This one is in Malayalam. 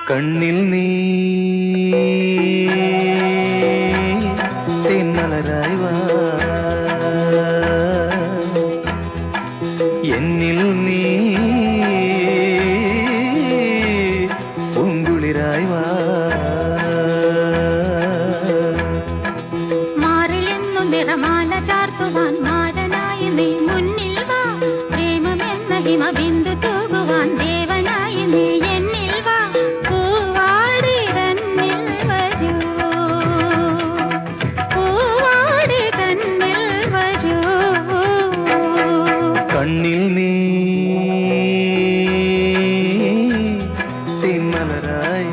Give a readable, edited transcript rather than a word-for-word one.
കണ്ണിൽ നീ തേന്മലരായി വാ, എന്നിൽ നീ പൂങ്കുളിരായി വാ. മാറിലെന്നു നിറമാല ചാർത്തുവാൻ മാരനായി നീ മുന്നിൽ വാ, പ്രേമമെന്ന ഹിമബിന്ദു തൂകുവാൻ ദേവനായി നീ എന്നിൽ വാ. പൂവാടി തന്നിൽ വരൂ, പൂവാടി തന്നിൽ വരൂ. കണ്ണിൽ നീ തേന്മലരായി